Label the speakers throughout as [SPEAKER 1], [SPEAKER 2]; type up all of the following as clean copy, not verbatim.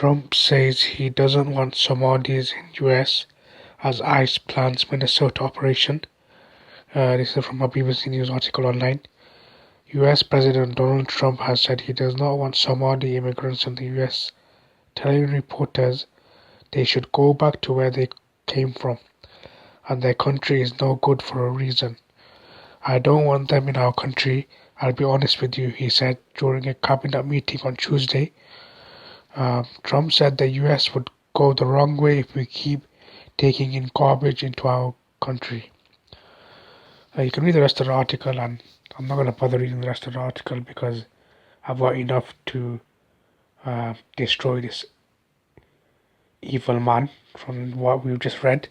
[SPEAKER 1] Trump says he doesn't want Somalis in US as ICE plans Minnesota operation. This is from a BBC News article online. US President Donald Trump has said he does not want Somali immigrants in the US, telling reporters they should go back to where they came from, and their country is no good for a reason. I don't want them in our country, I'll be honest with you, he said during a cabinet meeting on Tuesday. Trump said the US would go the wrong way if we keep taking in garbage into our country. You can read the rest of the article, and I'm not going to bother reading the rest of the article because I've got enough to destroy this evil man from what we've just read.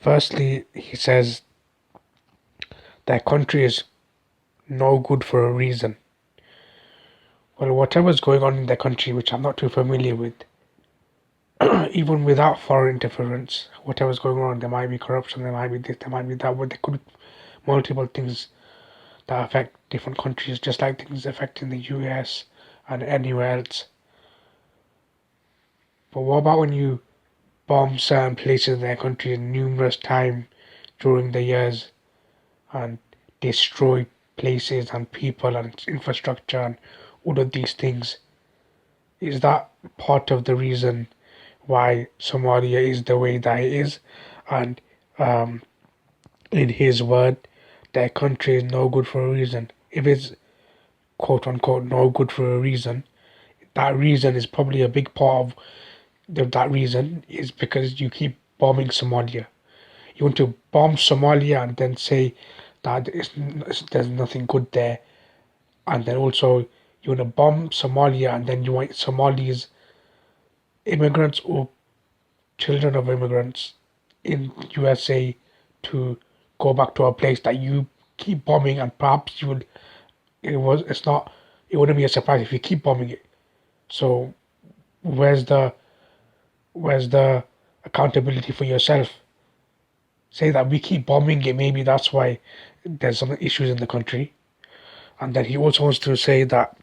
[SPEAKER 1] Firstly, he says their country is no good for a reason. Well, whatever's going on in their country, which I'm not too familiar with, even without foreign interference, whatever's going on, there might be corruption, there might be this, there might be that, but there could be multiple things that affect different countries, just like things affecting the US and anywhere else. But what about when you bomb certain places in their country numerous times during the years and destroy places and people and infrastructure and all of these things? Is that part of the reason why Somalia is the way that it is? And in his word, their country is no good for a reason. If it's quote unquote no good for a reason, that reason is probably a big part of that reason is because you keep bombing Somalia. You want to bomb Somalia and then say that there's nothing good there, and then also you want to bomb Somalia and then you want Somalis, immigrants or children of immigrants in USA to go back to a place that you keep bombing, and perhaps you would it wouldn't be a surprise if you keep bombing it. So where's the accountability for yourself? Say that we keep bombing it, maybe that's why there's some issues in the country. And then he also wants to say that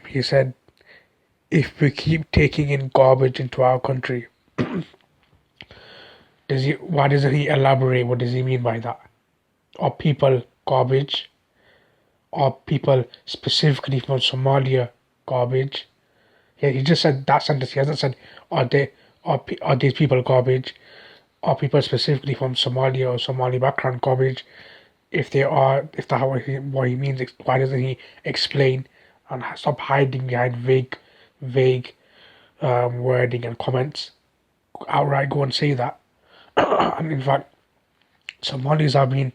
[SPEAKER 1] he said if we keep taking in garbage into our country, why doesn't he elaborate what does he mean by that? Are people garbage? Are people specifically from Somalia garbage? Yeah, he just said that sentence. He hasn't said are these people garbage? Are people specifically from Somalia or Somali background garbage? If they are, if that's what he means, why doesn't he explain and stop hiding behind vague wording and comments? Outright go and say that. And in fact, Somalis have been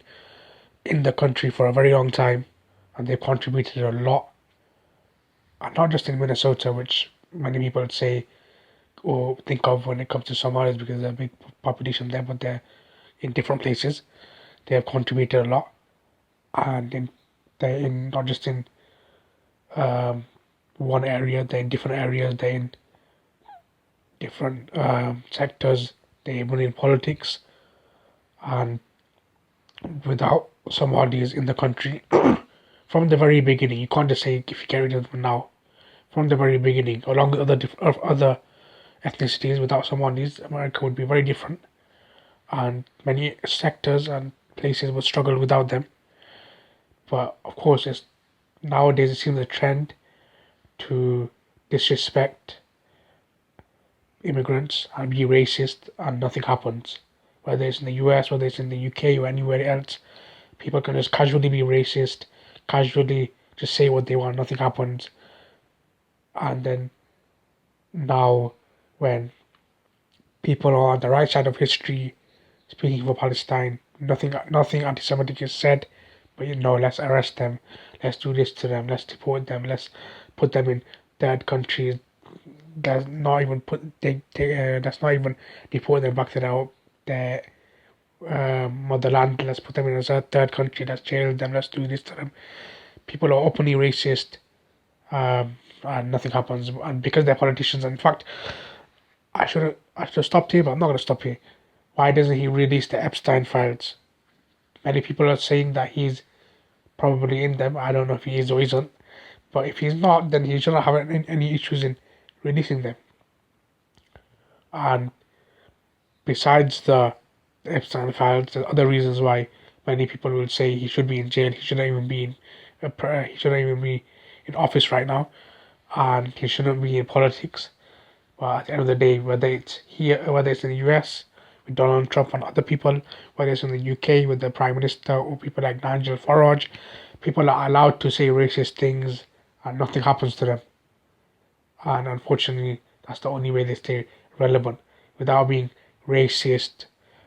[SPEAKER 1] in the country for a very long time, and they've contributed a lot, and not just in Minnesota, which many people say or think of when it comes to Somalis because there's a big population there, but they're in different places. They have contributed a lot, and they're in not just in one area, they're in different areas, they're in different sectors, they're even in politics. And without Somalis in the country, from the very beginning, you can't just say if you get rid of them now. From the very beginning, along with other ethnicities, without Somalis, America would be very different, and many sectors and places would struggle without them. But of course, nowadays it seems a trend to disrespect immigrants and be racist, and nothing happens. Whether it's in the US, whether it's in the UK or anywhere else, people can just casually be racist, casually just say what they want, nothing happens. And then now, when people are on the right side of history speaking for Palestine, nothing anti-Semitic is said, but let's arrest them, let's do this to them, let's deport them, let's put them in third countries. Let's not even deport them back to their motherland. Let's put them in a third country. Let's jail them. Let's do this to them. People are openly racist, and nothing happens. And because they're politicians, in fact, I should have stopped here, but I'm not going to stop here. Why doesn't he release the Epstein files? Many people are saying that he's probably in them. I don't know if he is or isn't, But if he's not, then he shouldn't have any issues in releasing them. And besides the Epstein files, there's other reasons why many people will say he should be in jail. He shouldn't even be he shouldn't even be in office right now, and he shouldn't be in politics. But at the end of the day, whether it's here, whether it's in the US with Donald Trump and other people, whether it's in the UK with the Prime Minister or people like Nigel Farage, people are allowed to say racist things and nothing happens to them. And unfortunately, that's the only way they stay relevant without being racist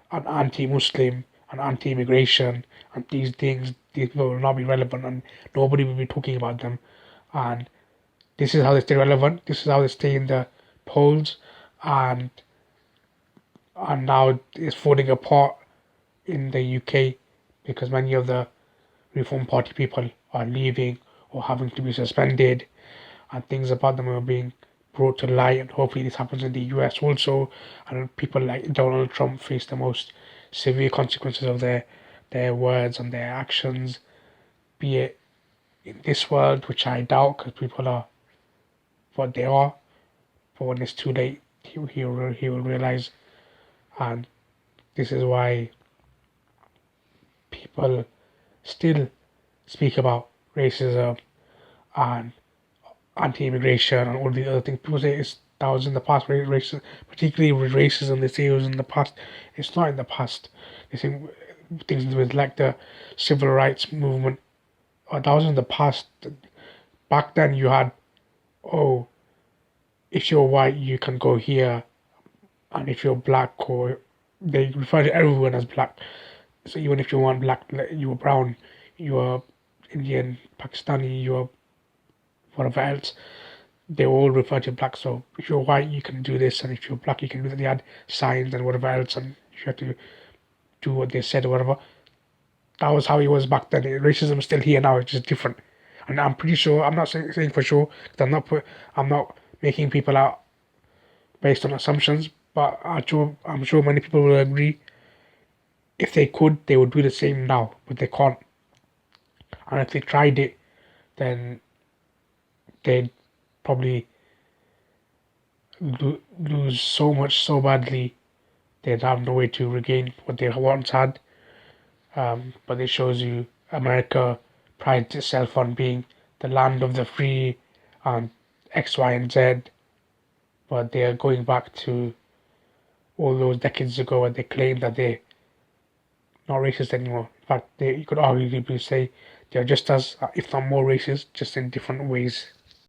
[SPEAKER 1] and anti-Muslim and anti-immigration and these things. These people will not be relevant and nobody will be talking about them. And this is how they stay relevant. This is how they stay in the polls, and now it's falling apart in the UK because many of the Reform Party people are leaving or having to be suspended, and things about them are being brought to light. And hopefully, this happens in the US also. And people like Donald Trump face the most severe consequences of their words and their actions, be it in this world, which I doubt because people are what they are. But when it's too late, he will realize, and this is why people still speak about racism and anti-immigration and all the other things. People say that was in the past, racism, particularly with racism. They say it was in the past. It's not in the past. They say things with like the civil rights movement. That was in the past. Back then, you had, oh, if you're white, you can go here, and if you're black, or they refer to everyone as black. So even if you weren't black, you were brown, you were Indian, Pakistani, you were whatever else, they all refer to black. So if you're white, you can do this, and if you're black, you can do that. They had signs and whatever else, and you had to do what they said or whatever. That was how it was back then. Racism is still here now. It's just different. And I'm pretty sure. I'm not saying for sure. Cause I'm not making people out based on assumptions. But I'm sure many people will agree. If they could, they would do the same now, but they can't. And if they tried it, then they'd probably lose so much so badly they'd have no way to regain what they once had. But it shows you America prides itself on being the land of the free and X, Y, and Z, but they are going back to all those decades ago where they claim that they're not racist anymore. In fact, you could arguably say they're just as, if not more racist, just in different ways.